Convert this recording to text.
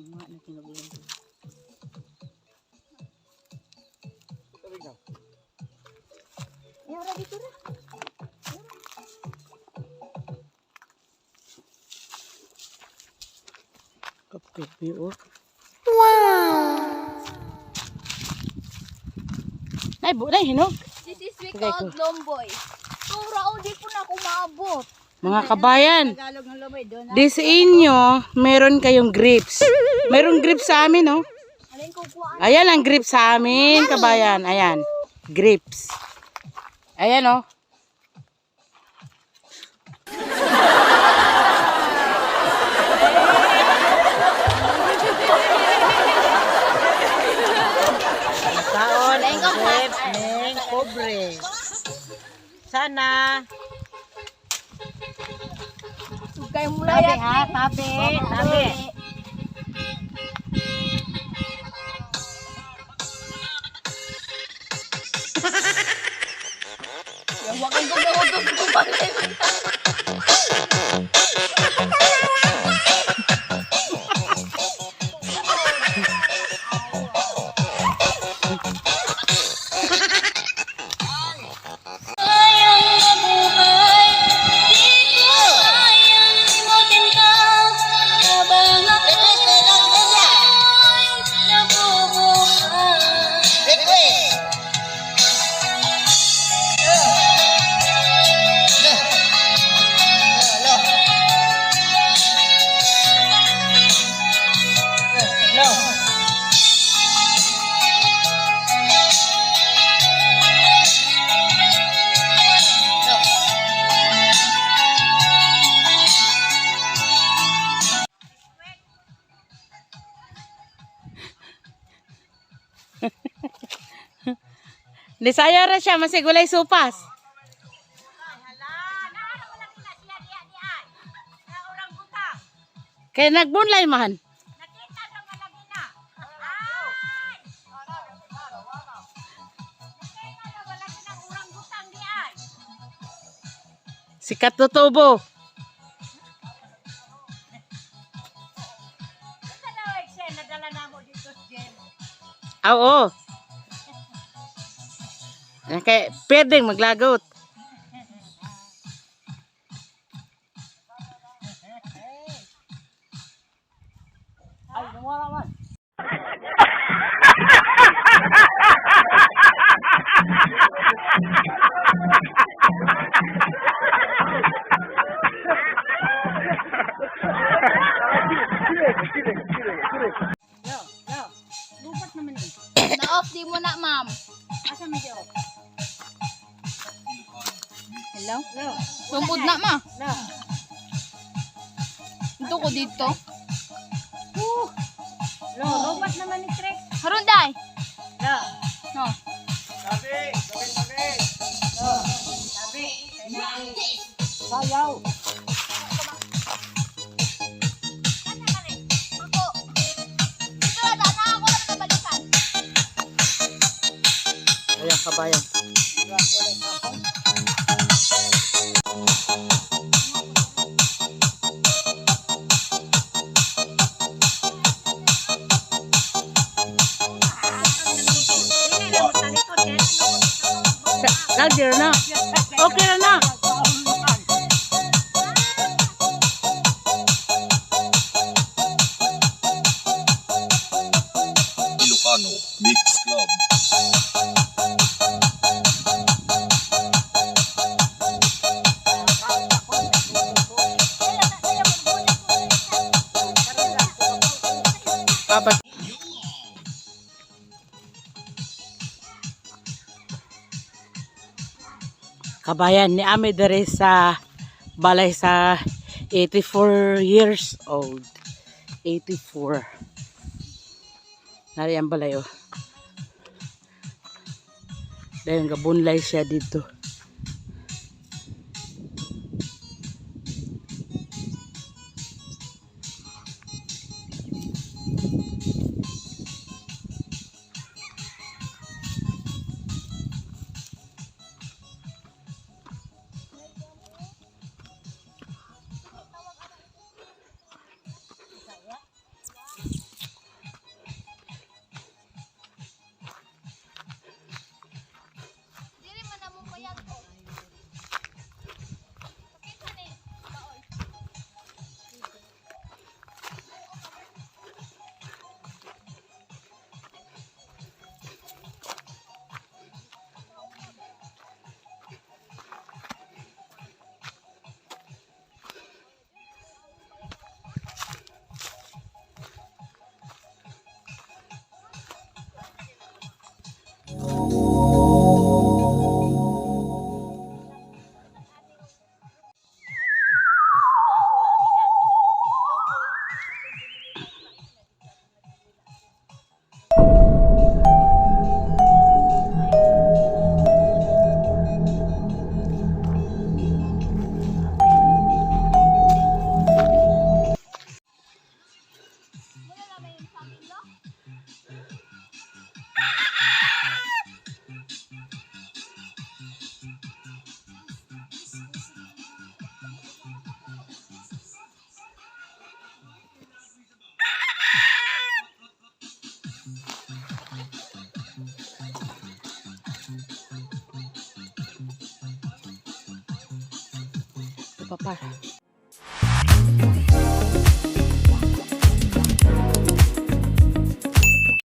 Mga na kinabulan ko. Ayaw, dito na. Kape, oh. Wow! Nay, hinog. This is we called lomboy. Tura, di po na ako maabot. Mga kabayan, di sa inyo, meron kayong grapes. Meron grapes sa amin, oh. Ayan ang grapes sa amin, kabayan. Ayan, grapes. Ayan, oh. Kaon, grapes, ning, pobre. Sana. Sugay mula yan. Tabi. Yawakan ko na utos ko pa rin. Nisaya ra siya, masigulay supas. Kaya nagbunlay man. Sikat tutubo. Oo. Kaya pwedeng maglagot. Ay, nawala man. Lupat naman eh. Na-off di mo na, ma'am. Asa medyo? Hello? Sumpod na, ma. No. Ito ko dito. Lupat naman ni Trek. Harun, day. No. No. Sabi. Sayaw. Ayan, kabayan. Lagi na. Okay na. Ilocano Mix Club. Papa. Kabayan ni Ame dere sa balay sa 84 years old. 84. Nari ang balay, oh. Dahil gabunlay siya dito. Papa.